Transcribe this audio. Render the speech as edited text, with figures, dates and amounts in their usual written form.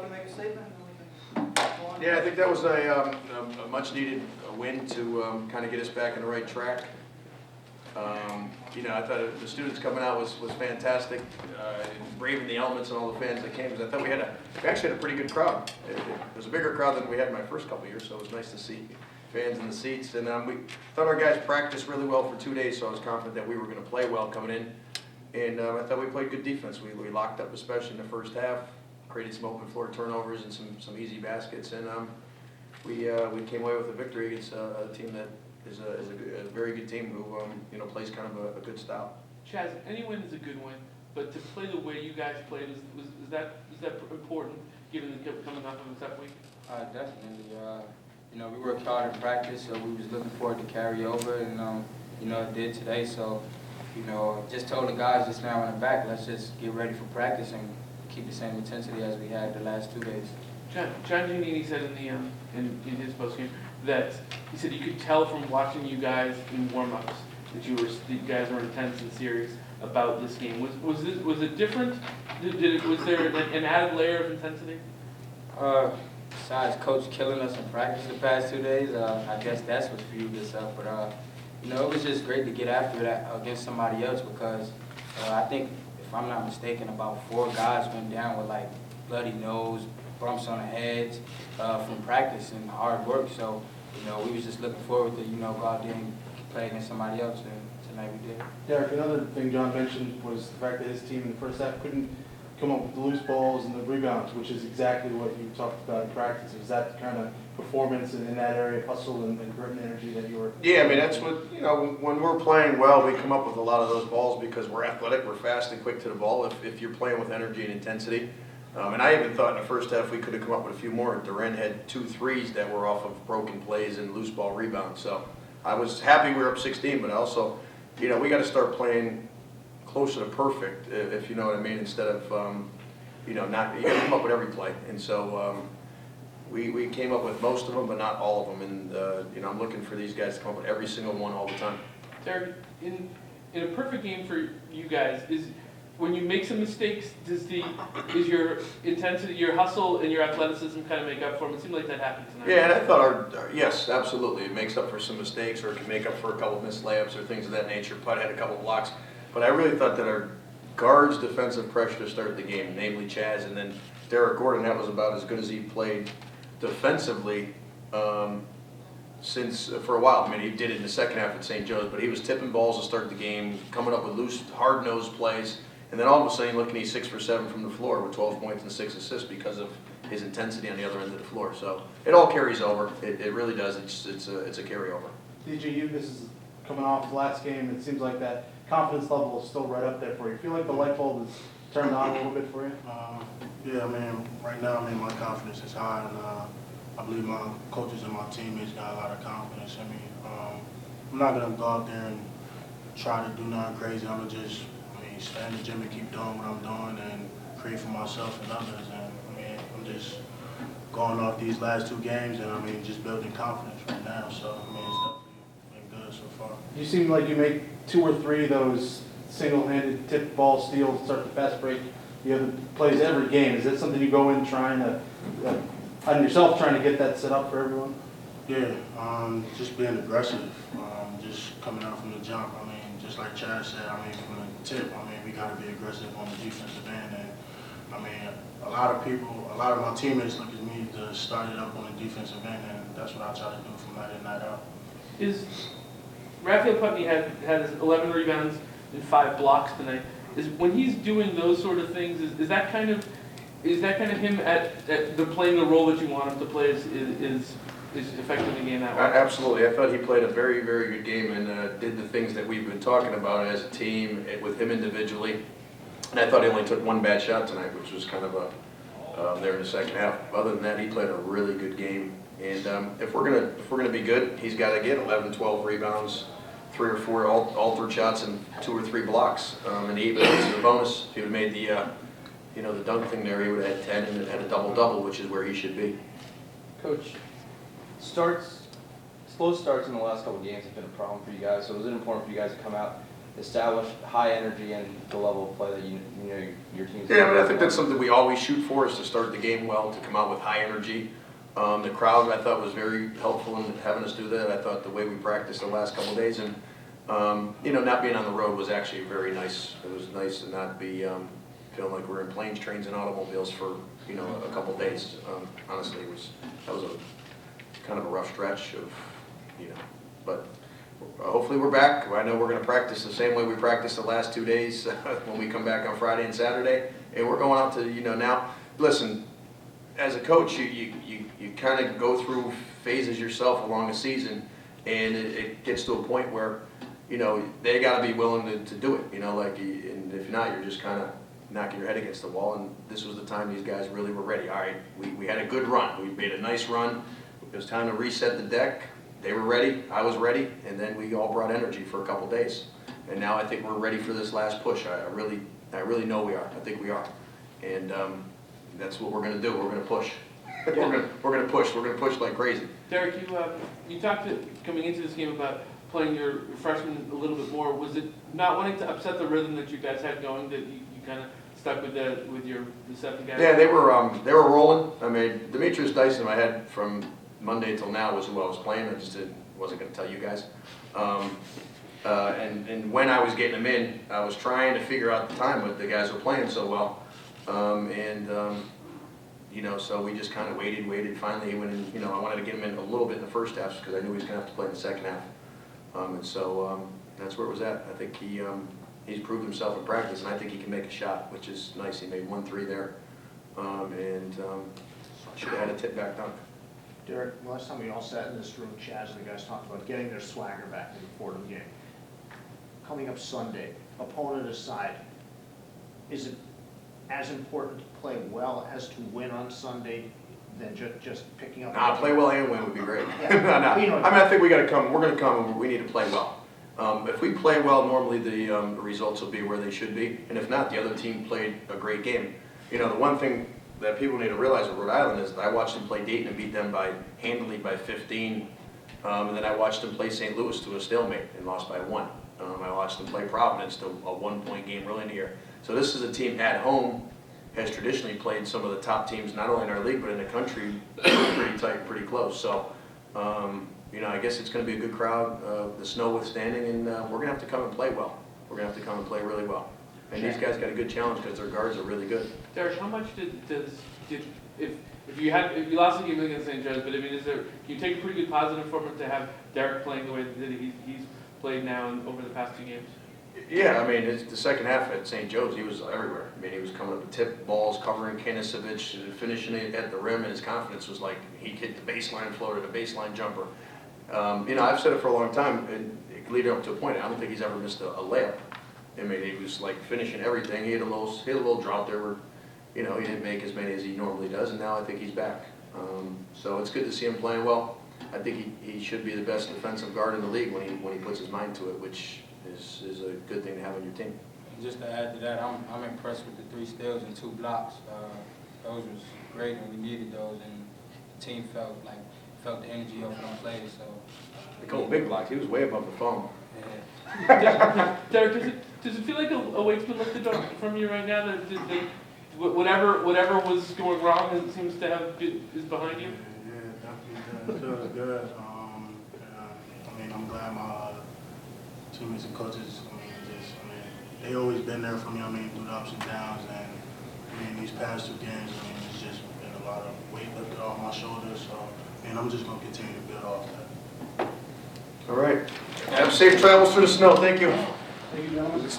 can make a statement and we can go on. Yeah, I think that was a much-needed win to kind of get us back on the right track. You know, I thought the students coming out was fantastic, braving the elements and all the fans that came. Because I thought we actually had a pretty good crowd. It was a bigger crowd than we had in my first couple of years, so it was nice to see fans in the seats. And we thought our guys practiced really well for 2 days, so I was confident that we were going to play well coming in. And I thought we played good defense. We locked up, especially in the first half, created some open floor turnovers and some easy baskets, and we came away with a victory against a team that is a very good team who you know, plays kind of a good style. Chaz, any win is a good win, but to play the way you guys played, was that important, given the coming off of a tough week? Definitely. You know, we worked hard in practice, so we was looking forward to carry over, and you know, it did today. So, you know, just told the guys just now in the back, let's just get ready for practice and keep the same intensity as we had the last 2 days. John Giannini said in his postgame that he said you could tell from watching you guys in warm-ups that you guys were intense and serious about this game. Was it different? Was there an added layer of intensity? Besides coach killing us in practice the past 2 days, I guess that's what fueled us up. But you know, it was just great to get after that against somebody else, because I think, if I'm not mistaken, about 4 guys went down with like bloody nose, bumps on the heads from practice and hard work. So, you know, we was just looking forward to, you know, go out there and play against somebody else, and tonight we did. Derek, another thing John mentioned was the fact that his team in the first half couldn't come up with the loose balls and the rebounds, which is exactly what you talked about in practice. Is that kind of performance in that area, hustle and grit and energy that you were? Yeah, I mean, that's what, you know, when we're playing well, we come up with a lot of those balls because we're athletic, we're fast and quick to the ball if you're playing with energy and intensity. And I even thought in the first half we could have come up with a few more. Duren had 2 threes that were off of broken plays and loose ball rebounds. So I was happy we were up 16, but also, you know, we got to start playing closer to perfect, if you know what I mean, instead of, you know, not, you got to come up with every play. And so we came up with most of them, but not all of them. And, you know, I'm looking for these guys to come up with every single one all the time. Derek, in a perfect game for you guys, when you make some mistakes, is your intensity, your hustle, and your athleticism kind of make up for them? It seemed like that happened tonight. Yeah, and I thought yes, absolutely. It makes up for some mistakes, or it can make up for a couple of missed layups or things of that nature. Putt had a couple of blocks. But I really thought that our guards' defensive pressure to start the game, namely Chaz and then Derek Gordon, that was about as good as he played defensively since for a while. I mean, he did it in the second half at St. Joe's, but he was tipping balls to start the game, coming up with loose, hard-nosed plays. And then all of a sudden, looking, he's 6 for 7 from the floor with 12 points and 6 assists because of his intensity on the other end of the floor. So it all carries over. It really does. It's a carryover. DJU, this is coming off the last game. It seems like that confidence level is still right up there for you. Feel like the light bulb is turned on a little bit for you? Yeah, I mean, right now, I mean, my confidence is high, and I believe my coaches and my teammates got a lot of confidence in me. I'm not gonna go out there and try to do nothing crazy. I'm gonna just stay in the gym and keep doing what I'm doing and create for myself and others. And I mean, I'm just going off these last 2 games, and I mean, just building confidence right now. So I mean, it's definitely been good so far. You seem like you make 2 or 3 of those single-handed tip ball steals, start the fast break, the other plays every game. Is that something you go in trying to, on yourself, trying to get that set up for everyone? Yeah, just being aggressive, just coming out from the jump. I mean, just like Chaz said, I mean, from the tip, I mean, we got to be aggressive on the defensive end. And I mean, a lot of my teammates look at me to start it up on the defensive end, and that's what I try to do from night in, night out. Is Rafael Putney had 11 rebounds and 5 blocks tonight. When he's doing those sort of things, is that kind of him at the playing the role that you want him to play? Is affecting the game that way? Absolutely. I thought he played a very, very good game and did the things that we've been talking about as a team with him individually. And I thought he only took 1 bad shot tonight, which was kind of there in the second half. Other than that, he played a really good game. And if we're gonna be good, he's got to get 11, 12 rebounds, 3 or 4 altered shots, and 2 or 3 blocks. And he was a bonus. If he would have made the dunk thing there, he would have had 10 and had a double-double, which is where he should be. Coach, slow starts in the last couple of games have been a problem for you guys, so was it important for you guys to come out establish high energy and the level of play that you know your team's. Yeah, I mean, I think that's something we always shoot for, is to start the game well, to come out with high energy. The crowd, I thought, was very helpful in having us do that. I thought the way we practiced the last couple of days, and you know, not being on the road was actually very nice. It was nice to not be feeling like we're in planes, trains, and automobiles for, you know, a couple of days. Honestly, that was a kind of a rough stretch of, you know, but hopefully we're back. I know we're going to practice the same way we practiced the last 2 days when we come back on Friday and Saturday, and we're going out to, you know, now, listen, as a coach, you kind of go through phases yourself along a season, and it gets to a point where, you know, they got to be willing to do it, you know, like, and if not, you're just kind of knocking your head against the wall, and this was the time these guys really were ready. All right, we had a good run. We made a nice run. It was time to reset the deck. They were ready, I was ready, and then we all brought energy for a couple days. And now I think we're ready for this last push. I really know we are. I think we are. And that's what we're going to do. We're going to push. We're going to push. We're going to push like crazy. Derek, you talked coming into this game about playing your freshmen a little bit more. Was it not wanting to upset the rhythm that you guys had going, that you kind of stuck with the 7 guys? Yeah, they were rolling. I mean, Demetrius Dyson, I had from Monday till now, was who I was playing. I just wasn't going to tell you guys. And when I was getting them in, I was trying to figure out the time, but the guys were playing so well. You know, so we just kind of waited. Finally, he went in. You know, I wanted to get him in a little bit in the first half because I knew he was going to have to play in the second half. And so that's where it was at. I think he's proved himself in practice, and I think he can make a shot, which is nice. He made 1 3 there, and should have had a tip back dunk. Derek, last time we all sat in this room, Chaz and the guys talked about getting their swagger back in the Fordham game. Coming up Sunday, opponent aside, is it as important to play well as to win on Sunday than just picking up? Nah, play well and win would be great. Yeah. No. You know, I mean, I think we got to come. We're going to come, and we need to play well. If we play well, normally the results will be where they should be. And if not, the other team played a great game. You know, the one thing that people need to realize with Rhode Island is that I watched them play Dayton and beat them handily by 15. And then I watched them play St. Louis to a stalemate and lost by 1. I watched them play Providence to a 1-point game early in the year. So this is a team at home, has traditionally played some of the top teams, not only in our league, but in the country, pretty tight, pretty close. So, you know, I guess it's going to be a good crowd, the snow withstanding, and we're going to have to come and play well. We're going to have to come and play really well. And these guys got a good challenge because their guards are really good. Derek, how much did if you lost the game against St. Joe's, but I mean, can you take a pretty good positive from it to have Derek playing the way that he's played now and over the past 2 games? Yeah, I mean, it's the second half at St. Joe's, he was everywhere. I mean, he was coming up with tip balls, covering Kinisevich, finishing it at the rim, and his confidence was like he hit the baseline floater, the baseline jumper. You know, I've said it for a long time, and leading up to a point, I don't think he's ever missed a layup. I mean, he was like finishing everything. He had a little drought there where, you know, he didn't make as many as he normally does, and now I think he's back. So it's good to see him playing well. I think he should be the best defensive guard in the league when he puts his mind to it, which is a good thing to have on your team. Just to add to that, I'm impressed with the 3 steals and 2 blocks. Those was great, and we needed those, and the team felt the energy of them plays. So A couple big blocks. He was way above the phone. yeah. Derek, does it feel like a weight's been lifted from you right now? That whatever was going wrong, it seems to is behind you? Yeah, definitely feels good. I mean, I'm glad my teammates and coaches, they always been there for me, through the ups and downs, and these past 2 games, it's just been a lot of weight lifted off my shoulders, so, I'm just going to continue to build off that. All right. Have safe travels through the snow. Thank you. Thank you, gentlemen.